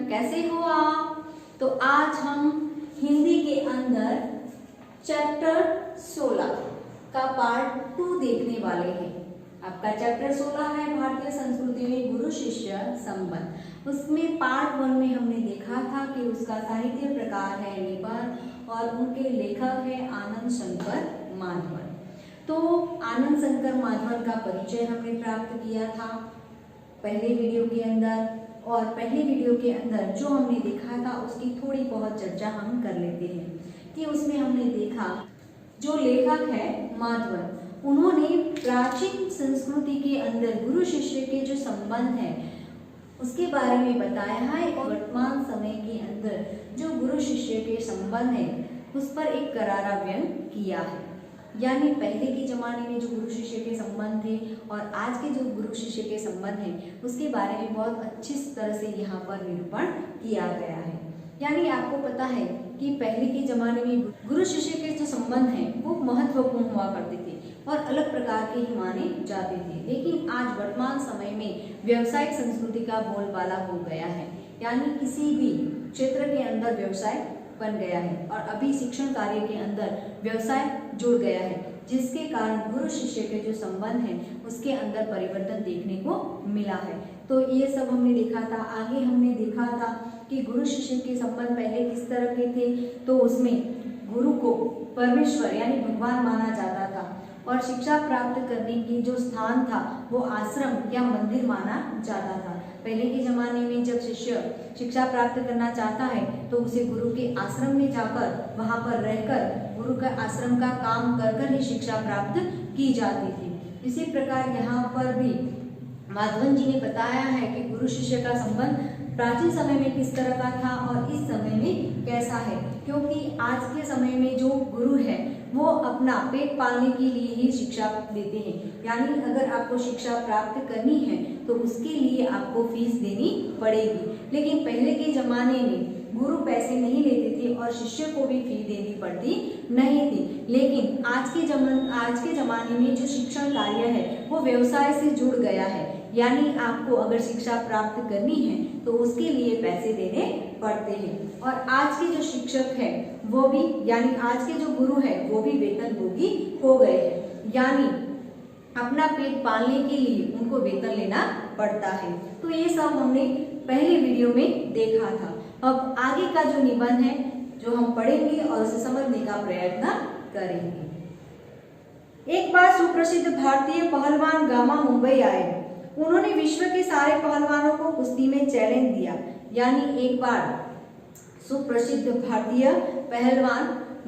कैसे हो आप? तो आज हम हिंदी के अंदर चैप्टर 16 का पार्ट 2 देखने वाले हैं। आपका चैप्टर 16 है भारतीय संस्कृति में गुरु शिष्य संबंध। उसमें पार्ट 1 में हमने देखा था कि उसका साहित्य प्रकार है निबंध और उनके लेखक है आनंद शंकर माधवन। तो आनंद शंकर माधवन का परिचय हमने प्राप्त किया था पहले वीडियो के अंदर, और पहले वीडियो के अंदर जो हमने देखा था उसकी थोड़ी बहुत चर्चा हम कर लेते हैं कि उसमें हमने देखा जो लेखक है माधवन, उन्होंने प्राचीन संस्कृति के अंदर गुरु शिष्य के जो संबंध है उसके बारे में बताया है और वर्तमान समय के अंदर जो गुरु शिष्य के संबंध है उस पर एक करारा व्यंग किया है। यानी पहले के ज़माने में जो गुरु शिष्य के संबंध थे और आज के जो गुरु शिष्य के संबंध हैं उसके बारे में बहुत अच्छी तरह से यहाँ पर निरूपण किया गया है। यानी आपको पता है कि पहले के ज़माने में गुरु शिष्य के जो संबंध हैं वो महत्वपूर्ण हुआ करते थे और अलग प्रकार के ही माने जाते थे, लेकिन आज वर्तमान समय में व्यावसायिक संस्कृति का बोलबाला हो गया है। यानी किसी भी क्षेत्र के अंदर व्यवसाय बन गया है और अभी शिक्षण कार्य के अंदर व्यवसाय जुड़ गया है, जिसके कारण गुरु शिष्य के जो संबंध हैं उसके अंदर परिवर्तन देखने को मिला है। तो ये सब हमने देखा था। आगे हमने देखा था कि गुरु शिष्य के संबंध पहले किस तरह के थे, तो उसमें गुरु को परमेश्वर यानी भगवान माना जाता था और शिक्षा प्राप्त करने की जो स्थान था वो आश्रम या मंदिर माना जाता था। पहले के ज़माने में जब शिष्य शिक्षा प्राप्त करना चाहता है तो उसे गुरु के आश्रम में जाकर वहाँ पर रहकर गुरु का आश्रम का काम कर कर ही शिक्षा प्राप्त की जाती थी। इसी प्रकार यहाँ पर भी माधवन जी ने बताया है कि गुरु शिष्य का संबंध प्राचीन समय में किस तरह का था और इस समय में कैसा है, क्योंकि आज के समय में जो गुरु है वो अपना पेट पालने के लिए ही शिक्षा देते हैं। यानी अगर आपको शिक्षा प्राप्त करनी है तो उसके लिए आपको फीस देनी पड़ेगी, लेकिन पहले के ज़माने में गुरु पैसे नहीं लेते थे और शिष्य को भी फी देनी पड़ती नहीं थी। लेकिन आज के ज़माने में जो शिक्षण कार्य है वो व्यवसाय से जुड़ गया है। यानी आपको अगर शिक्षा प्राप्त करनी है तो उसके लिए पैसे देने पड़ते हैं और आज के जो शिक्षक है वो भी यानी आज के जो गुरु है वो भी वेतनभोगी हो गए हैं। यानी अपना पेट पालने के लिए उनको वेतन लेना पड़ता है। तो ये सब हमने पहले वीडियो में देखा था। अब आगे का जो निबंध है जो हम पढ़ेंगे और उसे समझने का प्रयत्न करेंगे। एक बार सुप्रसिद्ध भारतीय पहलवान गामा मुंबई आए। उन्होंने विश्व के सारे पहलवानों को कुश्ती में चैलेंज दिया। यानी एक बार सुप्रसिद्ध भारतीय पहलवान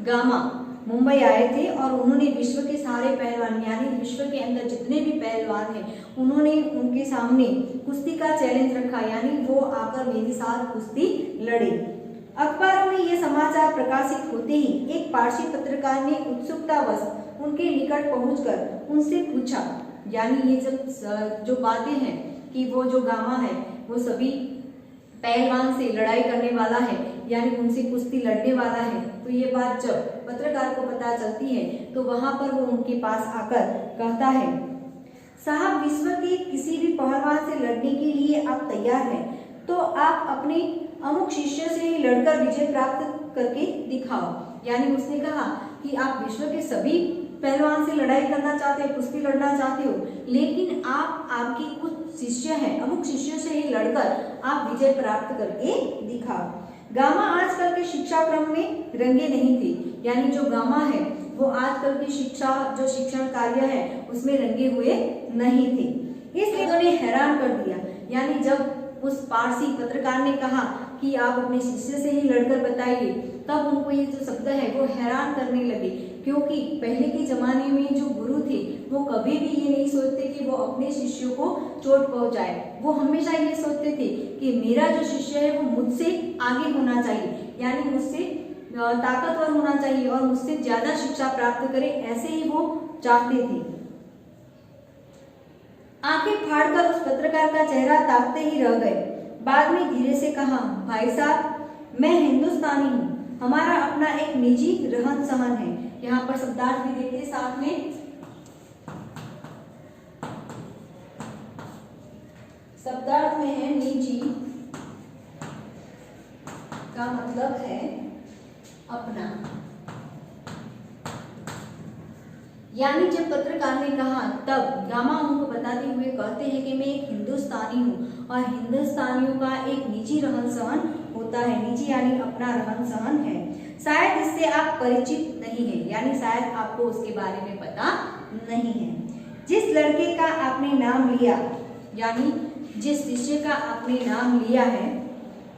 गामा मुंबई आए थे और उन्होंने विश्व के सारे पहलवान यानी विश्व के अंदर जितने भी पहलवान हैं उन्होंने उनके सामने कुश्ती का चैलेंज रखा, यानी वो आकर मेरे साथ कुश्ती लड़े। अखबारों में ये समाचार प्रकाशित होते ही एक पारसी पत्रकार ने उत्सुकतावश उनके निकट पहुंचकर उनसे पूछा, यानी ये जो बातें हैं कि वो जो गामा है वो सभी पहलवान से लड़ाई करने वाला है यानी उनसे कुश्ती लड़ने वाला है, तो ये बात जब पत्रकार को पता चलती है तो वहां पर वो उनके पास आकर कहता है, साहब विश्व के किसी भी पहलवान से लड़ने के लिए आप तैयार हैं तो आप अपने अमुक शिष्य से ही लड़कर विजय प्राप्त करके दिखाओ। यानी उसने कहा कि आप विश्व के सभी पहलवान से लड़ाई करना चाहते हो, कुश्ती लड़ना चाहते हो, लेकिन आपके कुछ शिष्य हैं, अमुक शिष्यों से ही लड़कर आप विजय प्राप्त करके दिखाओ। गामा आजकल के शिक्षा क्रम में रंगे नहीं थे। यानी जो गामा है वो आजकल की जो शिक्षण कार्य है उसमें रंगे हुए नहीं थे। इसलिए उन्होंने हैरान कर दिया। यानी जब उस पारसी पत्रकार ने कहा कि आप अपने शिष्य से ही लड़कर बताइए, तब उनको ये जो शब्द है वो हैरान करने लगे, क्योंकि पहले के ज़माने में जो गुरु थे वो कभी भी ये नहीं सोचते कि वो अपने शिष्यों को चोट पहुंचाए। वो हमेशा ये सोचते थे कि मेरा जो शिष्य है वो मुझसे आगे होना चाहिए, यानी मुझसे ताकतवर होना चाहिए और मुझसे ज़्यादा शिक्षा प्राप्त करे, ऐसे ही वो चाहते थे। आंखें फाड़कर उस पत्रकार का चेहरा ताकते ही रह गए। बाद में धीरे से कहा, भाई साहब मैं हिंदुस्तानी हूँ, हमारा अपना एक निजी रहन सहन है। यहाँ पर शब्दार्थ भी देखते साथ में, शब्दार्थ में है निजी का मतलब है अपना। यानी जब पत्रकार ने कहा तब गामा उनको बताते हुए कहते हैं कि मैं एक हिंदुस्तानी हूँ और हिंदुस्तानियों का एक निजी रहन सहन होता है। निजी यानी अपना रहन सहन है। शायद इससे आप परिचित नहीं हैं, यानी शायद आपको उसके बारे में पता नहीं है। जिस लड़के का आपने नाम लिया, यानी जिस शिष्य का आपने नाम लिया है,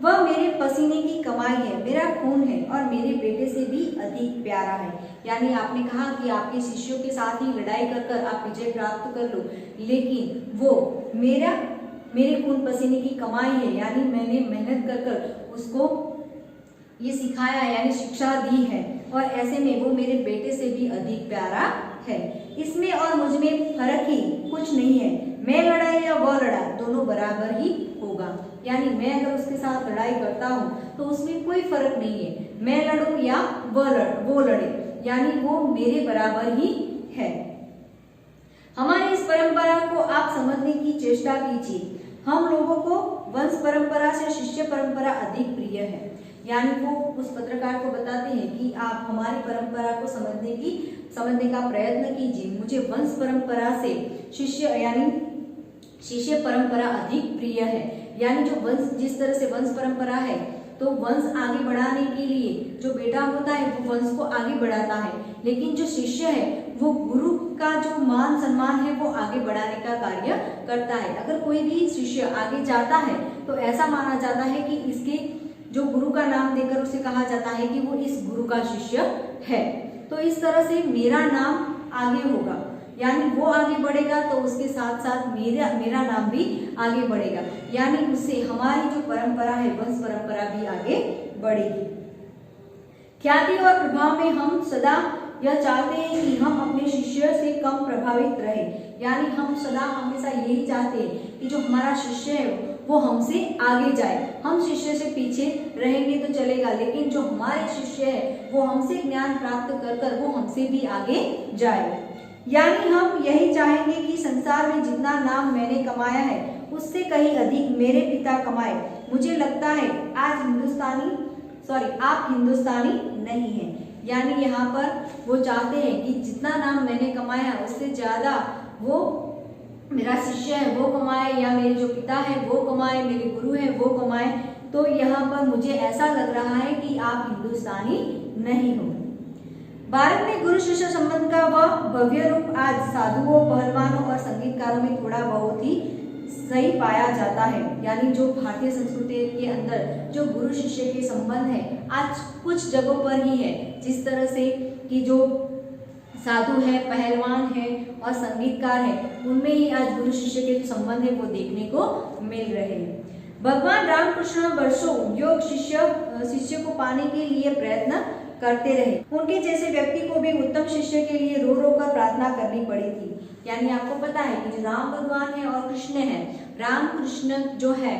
वह मेरे पसीने की कमाई है, मेरा खून है और मेरे बेटे से भी अधिक प्यारा है। यानी आपने कहा कि आपके शिष्यों के साथ ही लड़ाई कर कर आप विजय प्राप्त कर लो, लेकिन वो मेरे खून पसीने की कमाई है, यानी मैंने मेहनत कर कर उसको ये सिखाया यानी शिक्षा दी है, और ऐसे में वो मेरे बेटे से भी अधिक प्यारा है। इसमें और मुझ में फर्क ही कुछ नहीं है। मैं लड़ा या वह लड़ा, दोनों बराबर ही होगा। यानी मैं अगर उसके साथ लड़ाई करता हूँ तो उसमें कोई फर्क नहीं है, मैं लड़ूं या वो लड़े, यानी वो मेरे बराबर ही है। हमारी इस परंपरा को आप समझने की चेष्टा कीजिए। हम लोगों को वंश परंपरा से शिष्य परंपरा अधिक प्रिय है। यानी वो उस पत्रकार को बताते हैं कि आप हमारी परंपरा को समझने का प्रयत्न कीजिए। मुझे वंश परंपरा से शिष्य परंपरा अधिक प्रिय है। यानी जो वंश, जिस तरह से वंश परंपरा है तो वंश आगे बढ़ाने के लिए जो बेटा होता है वो वंश को आगे बढ़ाता है, लेकिन जो शिष्य है वो गुरु का जो मान सम्मान है वो आगे बढ़ाने का कार्य करता है। अगर कोई भी शिष्य आगे जाता है तो ऐसा माना जाता है कि इसके जो गुरु का नाम देकर उसे कहा जाता है कि वो इस गुरु का शिष्य है। तो इस तरह से मेरा नाम आगे होगा, यानी वो आगे बढ़ेगा तो उसके साथ साथ मेरा नाम भी आगे बढ़ेगा, यानी उससे हमारी जो परंपरा है वंश परंपरा भी आगे बढ़ेगी। ख्याति और प्रभाव में हम सदा यह चाहते हैं कि हम अपने शिष्य से कम प्रभावित रहे। यानी हम सदा हमेशा यही चाहते हैं कि जो हमारा शिष्य है वो हमसे आगे जाए। हम शिष्य से पीछे रहेंगे तो चलेगा, लेकिन जो हमारे शिष्य है वो हमसे ज्ञान प्राप्त कर कर वो हमसे भी आगे जाए। यानी हम यही चाहेंगे कि संसार में जितना नाम मैंने कमाया है उससे कहीं अधिक मेरे पिता कमाए। मुझे लगता है आप हिंदुस्तानी नहीं हैं। यानी यहाँ पर वो चाहते हैं कि जितना नाम मैंने कमाया उससे ज्यादा वो मेरा शिष्य है वो कमाए, या मेरे जो पिता है वो कमाए, मेरे गुरु है वो कमाए। तो यहाँ पर मुझे ऐसा लग रहा है कि आप हिंदुस्तानी नहीं हो। भारत में गुरु शिष्य संबंध का वह भव्य रूप आज साधुओं, पहलवानों और संगीतकारों में थोड़ा बहुत ही सही पाया जाता है। यानी जो भारतीय संस्कृति के अंदर जो गुरु शिष्य के संबंध है आज कुछ जगहों पर ही है, जिस तरह से कि जो साधु है, पहलवान है और संगीतकार है, उनमें ही आज गुरु शिष्य के जो संबंध है वो देखने को मिल रहे हैं। भगवान रामकृष्ण वर्षों योग शिष्य को पाने के लिए प्रयत्न करते रहे। उनके जैसे व्यक्ति को भी उत्तम शिष्य के लिए रो रो कर प्रार्थना करनी पड़ी थी। यानी आपको पता है कि जो राम भगवान है और कृष्ण है, राम कृष्ण जो है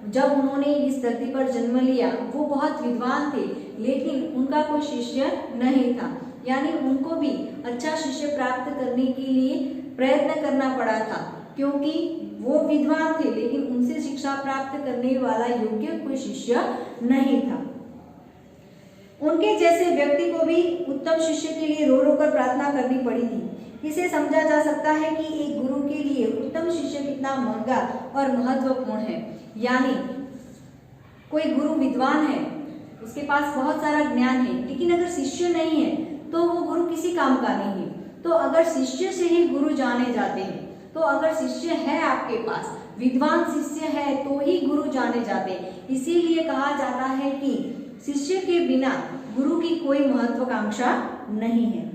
जब उन्होंने इस धरती पर जन्म लिया वो बहुत विद्वान थे, लेकिन उनका कोई शिष्य नहीं था। यानी उनको भी अच्छा शिष्य प्राप्त करने के लिए प्रयत्न करना पड़ा था, क्योंकि वो विद्वान थे लेकिन उनसे शिक्षा प्राप्त करने वाला योग्य कोई शिष्य नहीं था। उनके जैसे व्यक्ति को भी उत्तम शिष्य के लिए रो रो कर प्रार्थना करनी पड़ी थी। इसे समझा जा सकता है कि एक गुरु के लिए उत्तम शिष्य कितना महंगा और महत्वपूर्ण है। यानी कोई गुरु विद्वान है, उसके पास बहुत सारा ज्ञान है, लेकिन अगर शिष्य नहीं है तो वो गुरु किसी काम का नहीं है। तो अगर शिष्य से ही गुरु जाने जाते हैं, तो अगर शिष्य है आपके पास, विद्वान शिष्य है तो ही गुरु जाने जाते हैं। इसीलिए कहा जाता है कि शिष्य के बिना गुरु की कोई महत्वाकांक्षा नहीं है।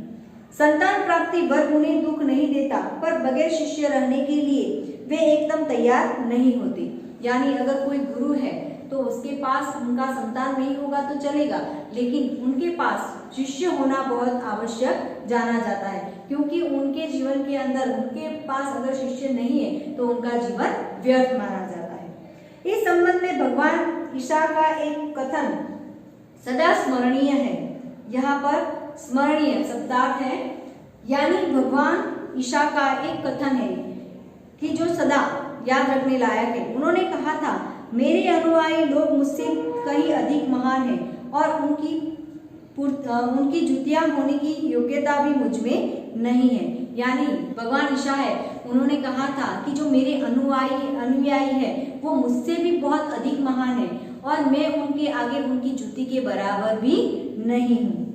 संतान प्राप्ति वर्ग उन्हें दुख नहीं देता, पर बगैर शिष्य रहने के लिए वे एकदम तैयार नहीं होते। यानी अगर कोई गुरु है तो उसके पास उनका संतान नहीं होगा तो चलेगा, लेकिन उनके पास शिष्य होना बहुत आवश्यक जाना जाता है, क्योंकि उनके जीवन के अंदर उनके पास अगर शिष्य नहीं है तो उनका जीवन व्यर्थ माना जाता है। इस संबंध में भगवान ईसा का एक कथन सदा स्मरणीय है। यहाँ पर स्मरणीय शब्दार्थ है, यानी भगवान ईसा का एक कथन है कि जो सदा याद रखने लायक है। उन्होंने कहा था मेरे अनुयायी लोग मुझसे कहीं अधिक महान हैं और उनकी जुतियां होने की योग्यता भी मुझ में नहीं है। यानी भगवान ईसा है, उन्होंने कहा था कि जो मेरे अनुयायी है वो मुझसे भी बहुत अधिक महान है और मैं उनके आगे उनकी जुती के बराबर भी नहीं हूँ।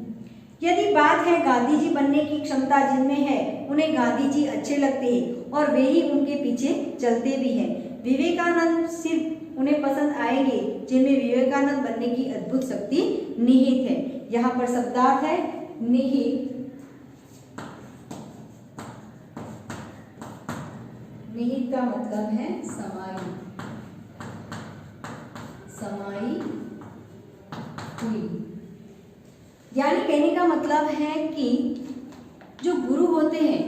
यदि बात है गांधी जी बनने की क्षमता जिनमें है, उन्हें गांधी जी अच्छे लगते हैं और वे ही उनके पीछे चलते भी हैं। विवेकानंद सिर्फ उन्हें पसंद आएंगे जिनमें विवेकानंद बनने की अद्भुत शक्ति निहित है। यहाँ पर शब्दार्थ है निहित। निहित का मतलब है समाई, समाई हुई। यानी कहने का मतलब है कि जो गुरु होते हैं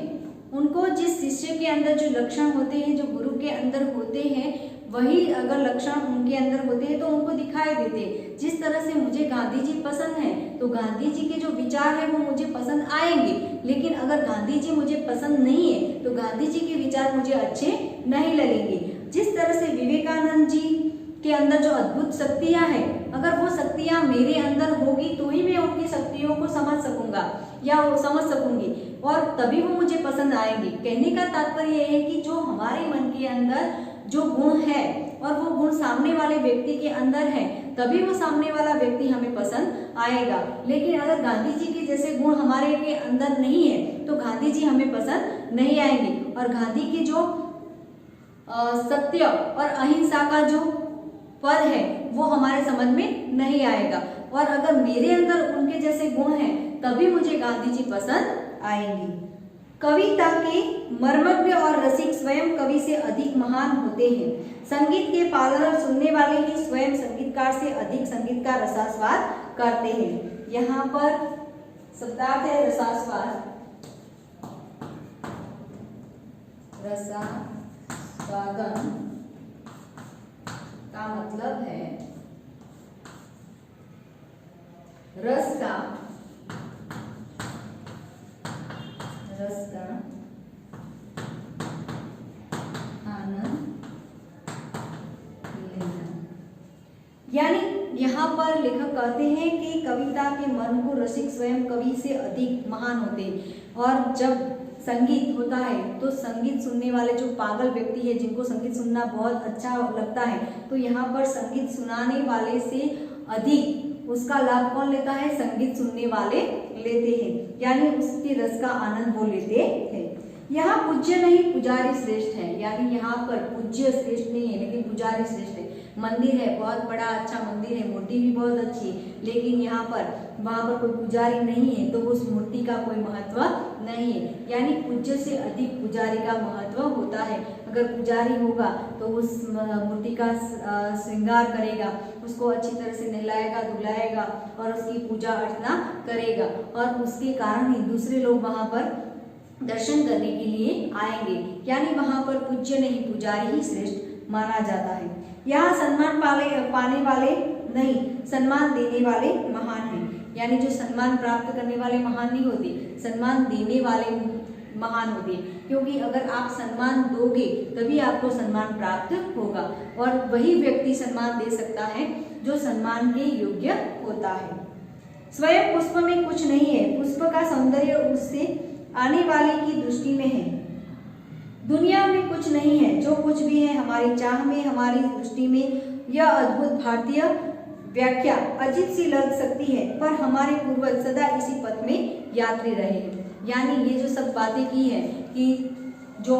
उनको जिस शिष्य के अंदर जो लक्षण होते हैं, जो गुरु के अंदर होते हैं, वही अगर लक्षण उनके अंदर होते हैं तो उनको दिखाई देते हैं। जिस तरह से मुझे गांधी जी पसंद है तो गांधी जी के जो विचार है वो मुझे पसंद आएंगे, लेकिन अगर गांधी जी मुझे पसंद नहीं है तो गांधी जी के विचार मुझे अच्छे नहीं लगेंगे। जिस तरह से विवेकानंद जी के अंदर जो अद्भुत शक्तियां हैं, अगर वो शक्तियां मेरे अंदर होगी तो ही मैं उनकी शक्तियों को समझ सकूंगा या वो समझ सकूंगी और तभी वो मुझे पसंद आएंगे। कहने का तात्पर्य यह है कि जो हमारे मन के अंदर जो गुण है और वो गुण सामने वाले व्यक्ति के अंदर है, तभी वो सामने वाला व्यक्ति हमें पसंद आएगा। लेकिन अगर गांधी जी के जैसे गुण हमारे के अंदर नहीं है तो गांधी जी हमें पसंद नहीं आएंगे और गांधी के जो सत्य और अहिंसा का जो पद है वो हमारे समझ में नहीं आएगा। और अगर मेरे अंदर उनके जैसे गुण हैं तभी मुझे गांधी जी पसंद आएंगे। कविता के मर्मज्ञ और रसिक स्वयं कवि से अधिक महान होते हैं। संगीत के पालन सुनने वाले ही स्वयं संगीतकार से अधिक संगीत का रसास्वाद करते हैं। यहाँ पर शब्दार्थ है रसास्वाद। रसास्वादन का मतलब है रस का आनंद लेना। यानी यहाँ पर लेखक कहते हैं कि कविता के मर्म को रसिक स्वयं कवि से अधिक महान होते हैं। और जब संगीत होता है तो संगीत सुनने वाले जो पागल व्यक्ति है, जिनको संगीत सुनना बहुत अच्छा लगता है, तो यहाँ पर संगीत सुनाने वाले से अधिक उसका लाभ कौन लेता है? संगीत सुनने वाले लेते हैं, यानी उसके रस का आनंद वो लेते हैं। यहाँ पूज्य नहीं पुजारी श्रेष्ठ है, यानी यहाँ पर पूज्य श्रेष्ठ नहीं है लेकिन पुजारी श्रेष्ठ है। मंदिर है, बहुत बड़ा अच्छा मंदिर है, मूर्ति भी बहुत अच्छी है, लेकिन यहाँ पर वहाँ पर कोई पुजारी नहीं है तो उस मूर्ति का कोई महत्व नहीं है। यानी पूज्य से अधिक पुजारी का महत्व होता है। अगर पुजारी होगा तो उस मूर्ति का श्रृंगार करेगा, उसको अच्छी तरह से नहलाएगा धुलाएगा और उसकी पूजा अर्चना करेगा, और उसके कारण ही दूसरे लोग वहाँ पर दर्शन करने के लिए आएंगे। यानी वहाँ पर पूज्य नहीं पुजारी ही श्रेष्ठ माना जाता है। यहाँ सम्मान पाने वाले नहीं, सम्मान देने वाले महान हैं। यानी जो सम्मान प्राप्त करने वाले महान नहीं होते, सम्मान देने वाले महान होते, क्योंकि अगर आप सम्मान दोगे तभी आपको सम्मान प्राप्त होगा, और वही व्यक्ति सम्मान दे सकता है जो सम्मान के योग्य होता है। स्वयं पुष्प में कुछ नहीं है, पुष्प का सौंदर्य उससे आने वाले की दृष्टि में है। दुनिया में कुछ नहीं है, जो कुछ भी है हमारी चाह में, हमारी दृष्टि में। यह अद्भुत भारतीय व्याख्या अजीब सी लग सकती है, पर हमारे पूर्वज सदा इसी पथ में यात्री रहे। यानी ये जो सब बातें की है कि जो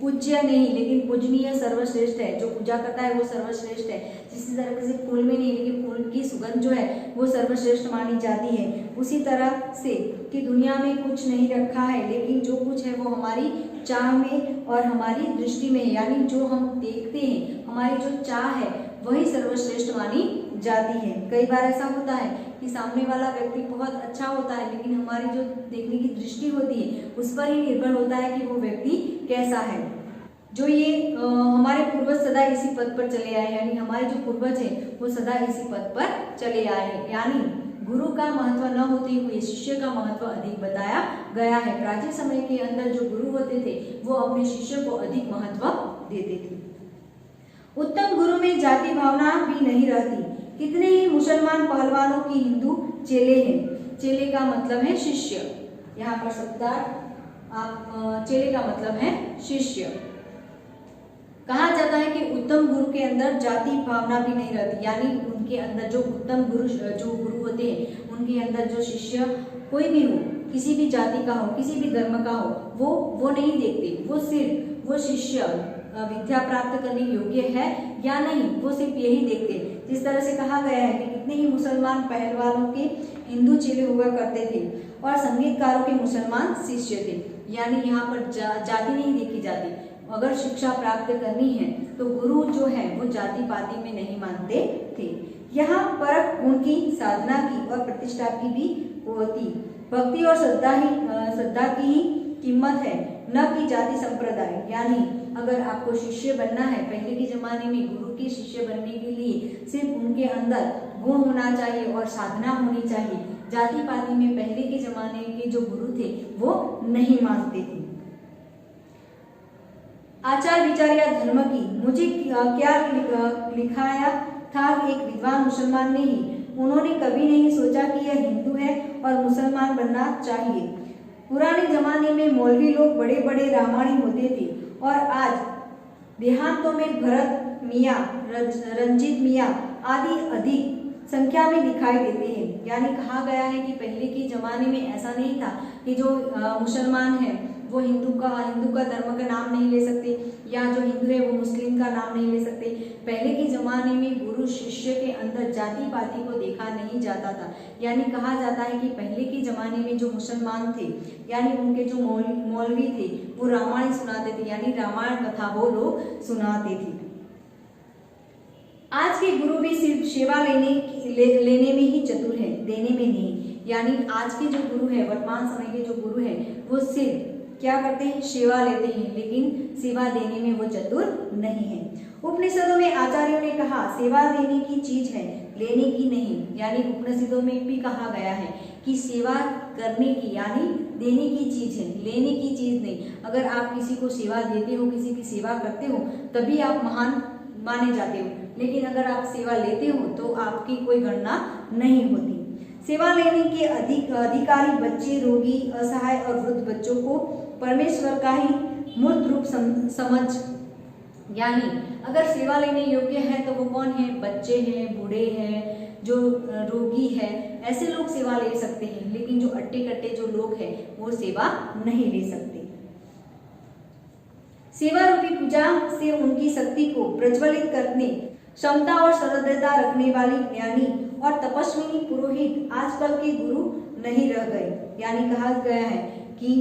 पूज्य नहीं लेकिन पूजनीय सर्वश्रेष्ठ है, जो पूजा करता है वो सर्वश्रेष्ठ है। जिस तरह से फूल में नहीं लेकिन फूल की सुगंध जो है वो सर्वश्रेष्ठ मानी जाती है, उसी तरह से कि दुनिया में कुछ नहीं रखा है लेकिन जो कुछ है वो हमारी चाह में और हमारी दृष्टि में है। यानी जो हम देखते हैं, हमारी जो चाह है वही सर्वश्रेष्ठ मानी जाती है। कई बार ऐसा होता है कि सामने वाला व्यक्ति बहुत अच्छा होता है लेकिन हमारी जो देखने की दृष्टि होती है उस पर ही निर्भर होता है कि वो व्यक्ति कैसा है। जो ये हमारे पूर्वज सदा इसी पथ पर चले आए, यानी हमारे जो पूर्वज हैं वो सदा इसी पथ पर चले आए हैं। यानी गुरु का महत्व न होते हुए शिष्य का महत्व अधिक बताया गया है। प्राचीन समय के अंदर जो गुरु होते थे वो अपने शिष्य को अधिक महत्व देते थे। उत्तम गुरु में जाति भावना भी नहीं रहती। कितने ही मुसलमान पहलवानों की हिंदू चेले हैं। चेले का मतलब है शिष्य। यहाँ पर शब्दार्थ आप चेले का मतलब है शिष्य। कहा जाता है कि उत्तम गुरु के अंदर जाति भावना भी नहीं रहती, यानी उनके अंदर जो उत्तम गुरु जो गुरु होते हैं उनके अंदर जो शिष्य कोई भी हो, किसी भी जाति का हो, किसी भी धर्म का हो, वो नहीं देखते। वो सिर्फ वो शिष्य विद्या प्राप्त करने योग्य है या नहीं, वो सिर्फ यही देखते। जिस तरह से कहा गया है कि कितने ही मुसलमान पहलवानों के हिंदू चेले हुआ करते थे और संगीतकारों के मुसलमान शिष्य थे, यानी यहाँ पर जाति नहीं देखी जाती। अगर शिक्षा प्राप्त करनी है तो गुरु जो है वो जाति पाति में नहीं मानते थे। यहाँ परख गुण की, साधना की और प्रतिष्ठा की भी होती। भक्ति और श्रद्धा की ही कीमत है, न कि जाति संप्रदाय। यानी अगर आपको शिष्य बनना है, पहले के जमाने में गुरु के शिष्य बनने के लिए सिर्फ उनके अंदर गुण होना चाहिए और साधना होनी चाहिए। जाति पाति में पहले के जमाने के जो गुरु थे वो नहीं मानते थे। आचार विचार या धर्म की मुझे क्या लिखाया था एक विद्वान मुसलमान ने ही। उन्होंने कभी नहीं सोचा कि यह हिंदू है और मुसलमान बनना चाहिए। पुराने जमाने में मौलवी लोग बड़े बड़े रामायणी होते थे और आज देहातों में भरत मियाँ, रंजीत मियाँ आदि अधिक संख्या में दिखाई देते हैं। यानी कहा गया है कि पहले के जमाने में ऐसा नहीं था कि जो मुसलमान है वो हिंदू का धर्म का नाम नहीं ले सकते, या जो हिंदू है वो मुस्लिम का नाम नहीं ले सकते। पहले के जमाने में गुरु शिष्य के अंदर जाति पाति को देखा नहीं जाता था। यानी कहा जाता है कि पहले के जमाने में जो मुसलमान थे, यानी उनके जो मौलवी थे वो रामायण सुनाते थे, यानी रामायण कथा वो लोग सुनाते थे। आज के गुरु भी सिर्फ सेवा लेने में ही चतुर है, देने में नहीं। यानी आज के जो गुरु है, वर्तमान समय के जो गुरु है वो सिर्फ क्या करते हैं, सेवा लेते हैं, लेकिन सेवा देने में वो चतुर नहीं है। उपनिषदों में आचार्यों ने कहा सेवा देने की चीज है, लेने की नहीं। यानी उपनिषदों में भी कहा गया है कि सेवा करने की यानी देने की चीज है, लेने की चीज नहीं। अगर आप किसी को सेवा देते हो, किसी की सेवा करते हो, तभी आप महान माने जाते हो, लेकिन अगर आप सेवा लेते हो तो आपकी कोई गणना नहीं होती। सेवा लेने के अधिकारी बच्चे, रोगी, असहाय और वृद्ध बच्चों को परमेश्वर का ही मूर्त रूप समझ। यानी अगर सेवा लेने योग्य है तो वो कौन है, बच्चे हैं, बूढ़े हैं, जो रोगी है, ऐसे लोग सेवा ले सकते हैं, लेकिन जो अट्टे कट्टे जो लोग हैं वो सेवा नहीं ले सकते। सेवा रूपी पूजा से उनकी शक्ति को प्रज्वलित करने क्षमता और सरलता रखने वाली ज्ञानी और तपस्विनी पुरोहित आजकल के गुरु नहीं रह गए। यानी कहा गया है कि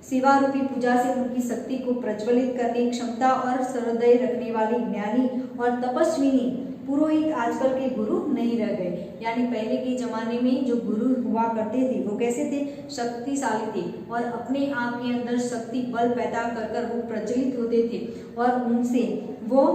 सेवा रूपी पूजा से उनकी शक्ति को प्रज्वलित करने क्षमता और सहृदय रखने वाली ज्ञानी और तपस्विनी पुरोहित आजकल के गुरु नहीं रह गए। यानी पहले के जमाने में जो गुरु हुआ करते थे वो कैसे थे, शक्तिशाली थे और अपने आप के अंदर शक्ति बल पैदा कर वो प्रज्वलित होते थे और उनसे वो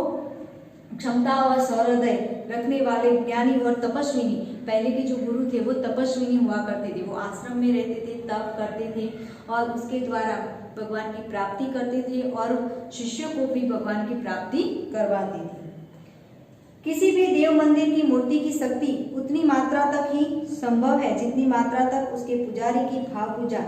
क्षमता और सहृदय रखने वाले ज्ञानी और तपस्विनी, पहले के जो गुरु थे वो तपस्विनी हुआ करते थे। वो आश्रम में रहते थे, तप करते थे और उसके द्वारा भगवान की प्राप्ति करते थे और शिष्यों को भी भगवान की प्राप्ति करवाते थे। किसी भी देव मंदिर की मूर्ति की शक्ति उतनी मात्रा तक ही संभव है जितनी मात्रा तक उसके पुजारी की भाव पूजा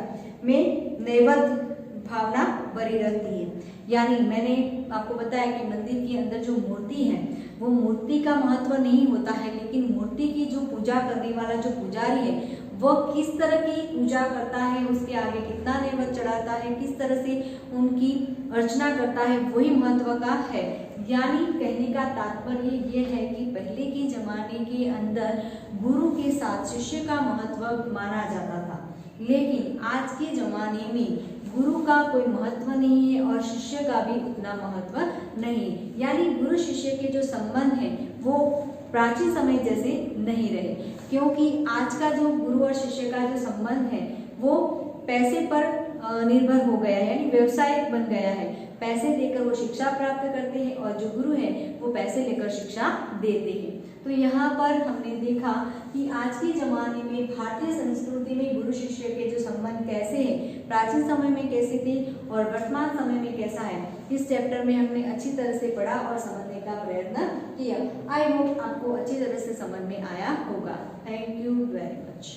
में नैवेद्य भावना बनी रहती है। यानी मैंने आपको बताया कि मंदिर के अंदर जो मूर्ति है वो मूर्ति का महत्व नहीं होता है, लेकिन मूर्ति की जो पूजा करने वाला जो पुजारी है वह किस तरह की पूजा करता है, उसके आगे कितना नैवेद्य चढ़ाता है, किस तरह से उनकी अर्चना करता है, वही महत्व का है। यानी कहने का तात्पर्य ये है कि पहले के जमाने के अंदर गुरु के साथ शिष्य का महत्व माना जाता था, लेकिन आज के जमाने में गुरु का कोई महत्व नहीं है और शिष्य का भी उतना महत्व नहीं। यानी गुरु शिष्य के जो संबंध है वो प्राचीन समय जैसे नहीं रहे, क्योंकि आज का जो गुरु और शिष्य का जो संबंध है वो पैसे पर निर्भर हो गया है, यानी व्यवसाय बन गया है। पैसे देकर वो शिक्षा प्राप्त करते हैं और जो गुरु है वो पैसे लेकर शिक्षा देते हैं। तो यहाँ पर हमने देखा कि आज के ज़माने में भारतीय संस्कृति में गुरु शिष्य के जो संबंध कैसे हैं, प्राचीन समय में कैसे थे और वर्तमान समय में कैसा है, इस चैप्टर में हमने अच्छी तरह से पढ़ा और समझने का प्रयत्न किया। आई होप आपको अच्छी तरह से समझ में आया होगा। Thank you very much.